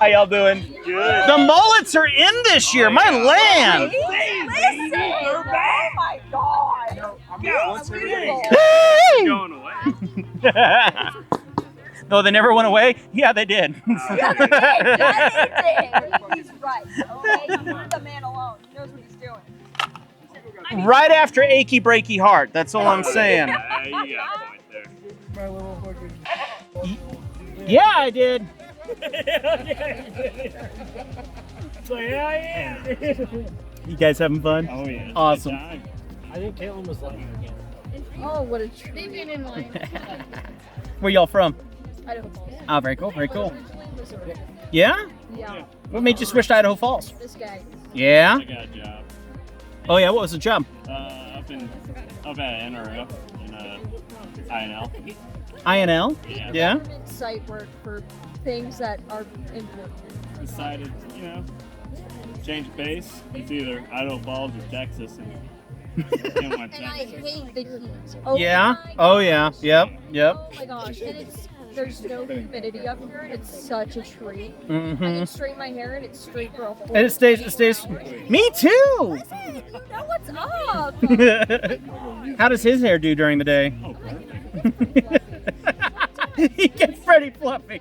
How y'all doing? Good. The mullets are in this year. My land. Listen! Oh my God! What's her name? Hey! Going away. No, they never went away? Yeah, they did. Yeah, they did. He's right. Okay, leave the man alone. He knows what he's doing. Right after achy breaky heart. That's all I'm saying. You got a point there. Yeah, I did. So yeah. You guys having fun? Oh yeah. Awesome. I think Caitlin was like, Oh, what a treat. They've been in line. Where y'all from? Idaho Falls. Oh, very cool, very cool. Originally Missouri. Yeah? Yeah, What made you switch to Idaho Falls? this guy. Yeah? I got a job. Oh yeah, what was the job? Up at NRF in INL. INL? Yeah. Yeah? Government site work for things that are important. Decided, change base. It's either Idaho Falls or Texas. And didn't want And I Texas. hate the heat. Oh Yeah? my Oh yeah. Yep. Yep. Oh my gosh, and there's no humidity up here. It's such a treat. I Mm-hmm. can straighten my hair and it's straight for a whole And it stays. Me too. Listen, you know what's up. How does his hair do during the day? He gets pretty fluffy.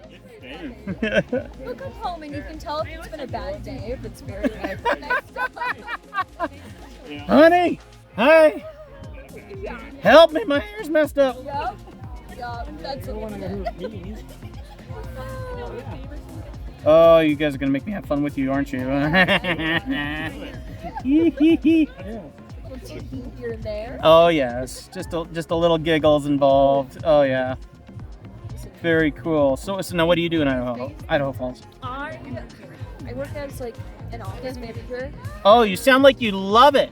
Look up home and you can tell if it's been a bad day, if it's very nice. Honey, hi. Help me, my hair's messed up. Yup. Yup, that's what Oh, you guys are gonna make me have fun with you, aren't you? here and there. Oh yes, just a little giggles involved. Oh yeah, very cool. So now, what do you do in Idaho Falls? I work as like an office manager. Oh, you sound like you love it.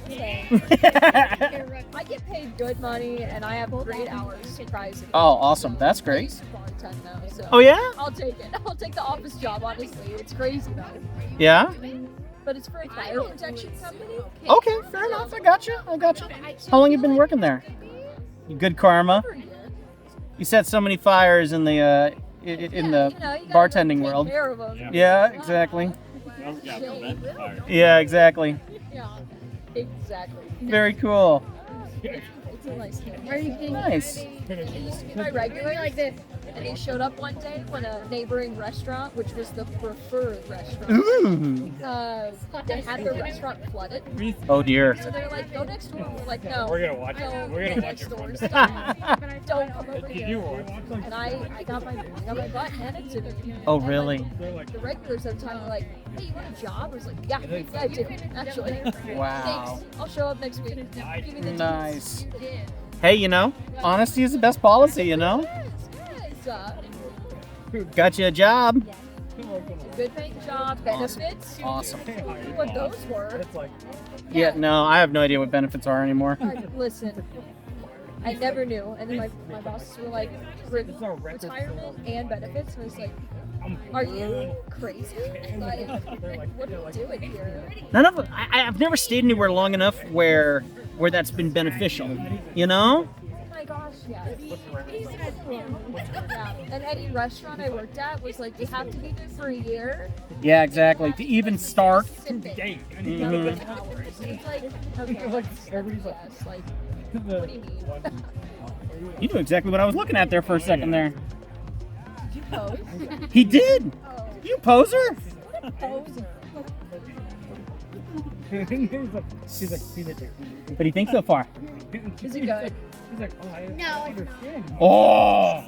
I get paid good money and I have great hours, surprisingly. Oh, awesome. That's I great. used to bartend though, so Oh yeah? I'll take it. I'll take the office job, honestly. It's crazy though. Yeah? But it's for a fire protection company. Okay, fair enough. I got you. How long you been working there? Good karma. For a year. You set so many fires in the You gotta bartending take world. care of 'em. Yeah, exactly. You also got to prevent the fire. Yeah, exactly. Yeah, exactly. Very cool. It's a nice thing. Nice. It used to be my regular like this. And he showed up one day when a neighboring restaurant, which was the preferred restaurant, Ooh. they had their restaurant flooded. Oh dear. So they're like, go next door. We're like, no. We're gonna watch it. Don't We're go gonna watch next it door. one Stop. Don't come over Did you here. watch? And I got my butt handed to me. Oh And, really? like, the regulars at the time were like, hey, you want a job? I was like, yeah, I do, actually. Wow. Thanks. I'll show up next week. Give me the Nice. Hey, honesty is the best policy, Yes. Got you a job. Good paying job, benefits. Awesome. What those were. Yeah, no, I have no idea what benefits are anymore. Listen, I never knew. And then my bosses were like, retirement and benefits. And I was like, are you crazy? Like, what are you doing here? None of I've never stayed anywhere long enough where that's been beneficial. Oh my gosh, yeah. And any restaurant I worked at was like, you have to be there for a year. Yeah, exactly. To even start. Sipping. Mhm. Hours. It's like, okay, yes, like, what do you mean? You knew exactly what I was looking at there for a second there. Did you pose? He did. Oh, You poser. poser. She's like, What do you think so far? Is it good? He's like, oh, I No. understand. Oh.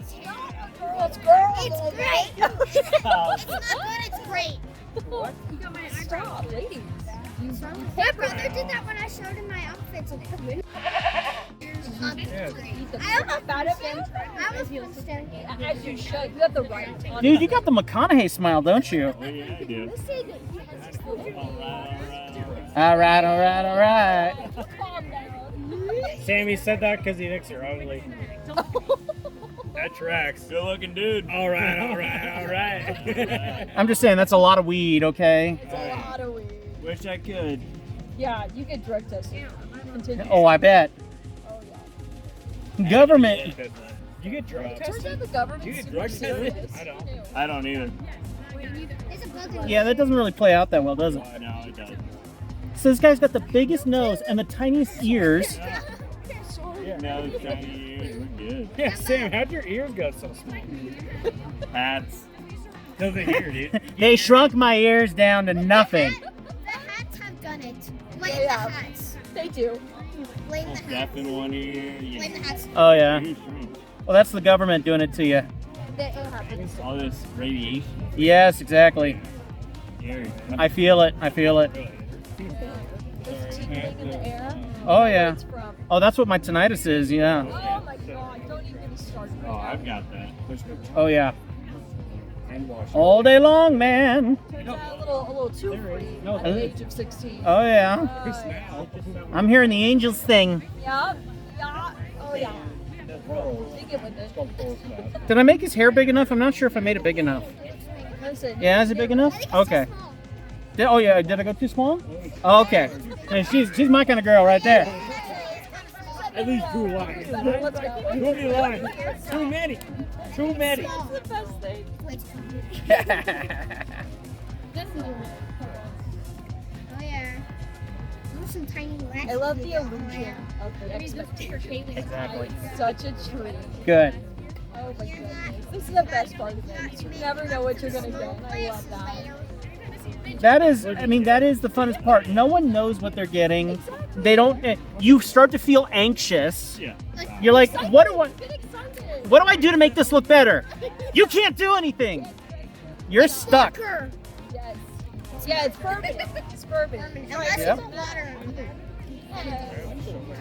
Girls, girls. It's great. It's not good, it's great. Stop, ladies. My brother did that when I showed him my outfits. I almost Bad at them. almost standing here. As you should. You have the right. honestly. Dude, you got the McConaughey smile, don't you? Oh, yeah, I do. All right. Calm down. Sammy said that because he thinks you're ugly. That tracks. Good looking dude. All right. I'm just saying that's a lot of weed, okay? It's a lot of weed. Wish I could. Yeah, you get drug tested. Continue. Oh, I bet. Oh, yeah. Government You get drug Turns tested? out the government's You get super drug tested? serious. I don't. too. I don't either. There's a bug in Yeah, that doesn't really play out that well, does it? No, it doesn't. So this guy's got the biggest nose and the tiniest ears. Now it's shiny ears. We're good. Yeah, Sam, how'd your ears get so small? Hats. Doesn't hear, dude. They shrunk my ears down to nothing. The hats have done it. Blame the Yeah. hats. They do. Blame the hats. Deaf in one ear. Blame the hats. Oh yeah. Ears shrink. Well, that's the government doing it to you. It happens. All this radiation. Yes, exactly. Scary. I feel it. I feel it. This tingling in the air. Oh yeah. It's from. Oh, that's what my tinnitus is. Yeah. Oh my god! Don't even get me started. Oh, I've got that. Oh yeah. Hand wash. All day long, man. Turns out a little too free at the age of 16. Oh yeah. Now. I'm hearing the angels sing. Yeah. Yeah. Oh yeah. Take it with it. Did I make his hair big enough? I'm not sure if I made it big enough. Listen. Yeah, is it big enough? I think it's Okay. too small. Oh yeah, did I go too small? Oh, okay. Hey, she's my kind of girl right there. At least 2 lines. Let's go. Too many lines. Too many. Too many. That's the best thing. Wait. Oh yeah. There's some tiny rats. I love the in there. illusion of the expectation. Exactly. It's such a treat. Good. Oh my goodness. This is the best part of it. You never know what you're gonna get. And I love that. That is, I mean, that is the funnest part. No one knows what they're getting. They don't. You start to feel anxious. Yeah. You're like, what do I? Get excited. What do I do to make this look better? You can't do anything. You're stuck. Darker. Yes. Yeah, it's perfect. It's perfect. Unless Yep. it's water.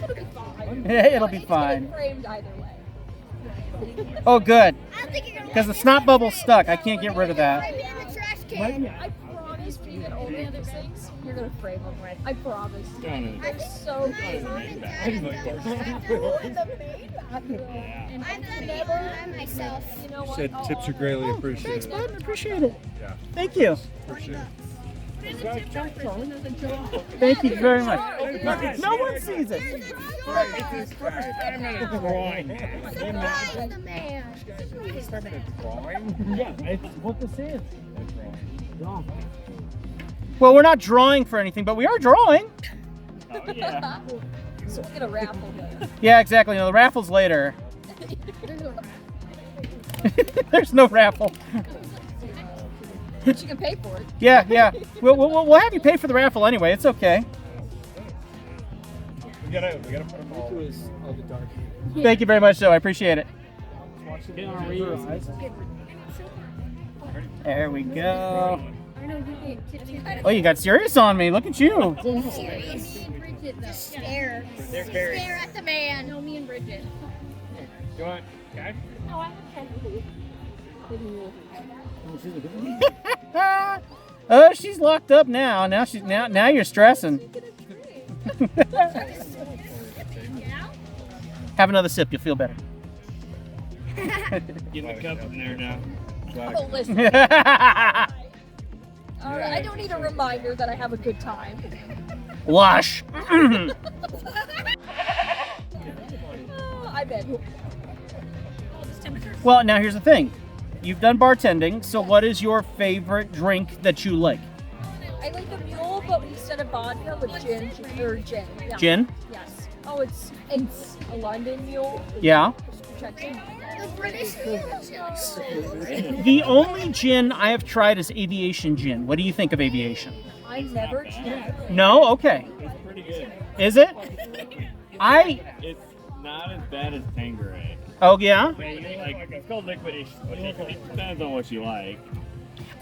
It'll be fine. It'll be It's getting fine. framed either way. Oh, good. I don't think you're gonna Because the snot bubble's stuck. I can't get rid of that. Put it in the trash can. I promise you that all the other things, you're gonna frame them right. I promise. Don't it? They're so good. I've done Oh, in the main bathroom. it by myself. You know what? Said tips are greatly appreciated. Thanks, bud. Appreciate it. Yeah. Thank you. Appreciate it. Thank you very much. No one sees it. It's his first time at a drawing. Surprise the man. First time at a drawing? Yeah, it's what this is. Well, we're not drawing for anything, but we are drawing. Oh, yeah. So we'll get a raffle though. Yeah, exactly. No, the raffle's later. There's no raffle. But you can pay for it. Yeah, yeah. We'll have you pay for the raffle anyway. It's okay. We gotta put them all. Thank you very much, though. I appreciate it. There we go. Oh, you got serious on me. Look at you. Serious. Just stare. They're carrying. Stare at the man. No, me and Bridget. You want cash? No, I have Oh, she's locked up now. Now you're stressing. Have another sip. You'll feel better. Get the cup in there now. Oh, listen. I don't need a reminder that I have a good time. Lush. Oh, I bet. Well, now here's the thing. You've done bartending, so what is your favorite drink that you like? I like the mule, but instead of vodka with gin. Yeah. Gin? Yes. Oh, it's a London mule. Yeah. Check it. The British. The only gin I have tried is aviation gin. What do you think of aviation? I never tried. No? Okay. It's pretty good. Is it? It's not as bad as Tanqueray. Oh yeah? Like, it's called liquid. It depends on what you like.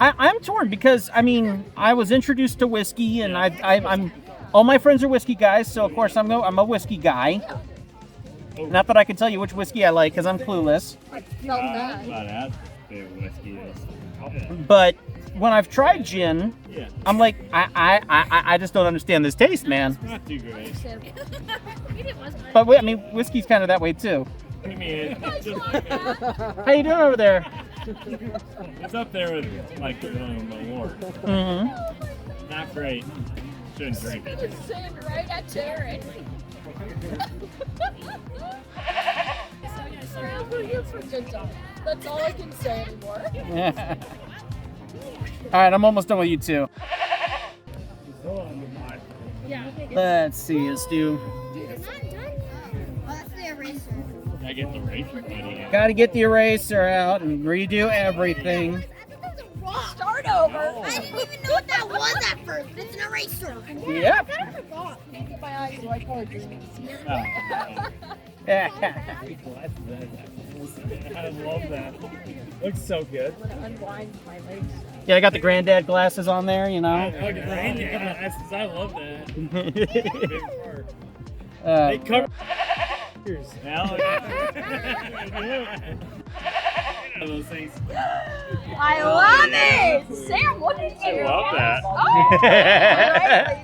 I'm torn because I mean I was introduced to whiskey and I'm all my friends are whiskey guys, so of course I'm a whiskey guy. Not that I can tell you which whiskey I like because I'm clueless. Felt I'm bad. not as favorite whiskey is. But when I've tried gin, Yeah. I'm like I just don't understand this taste, man. Not too great. But I mean whiskey's kind of that way too. I mean, it's just, How you doing over there? it's up there with like the Lord. Mm-hmm. Not great. Shouldn't drink it. Just sitting right at Jared. around, we're here for a good time. That's all I can say anymore. All right, I'm almost done with you two. Yeah. Let's see, let's do. It's not done yet. Oh, that's the eraser. I get the razor buddy out. Got to get the eraser out and redo everything. I thought that was a rock. Start over. I didn't even know what that was at first. It's an eraser. Yep. I forgot. Can't get my eyes so I color green. Oh, I love that. Looks so good. I'm gonna unwind my legs. Yeah, I got the granddad glasses on there, you know. I love that. Uh, Cover. now those things. I love it! Sam, what did you I love that. Oh, all right,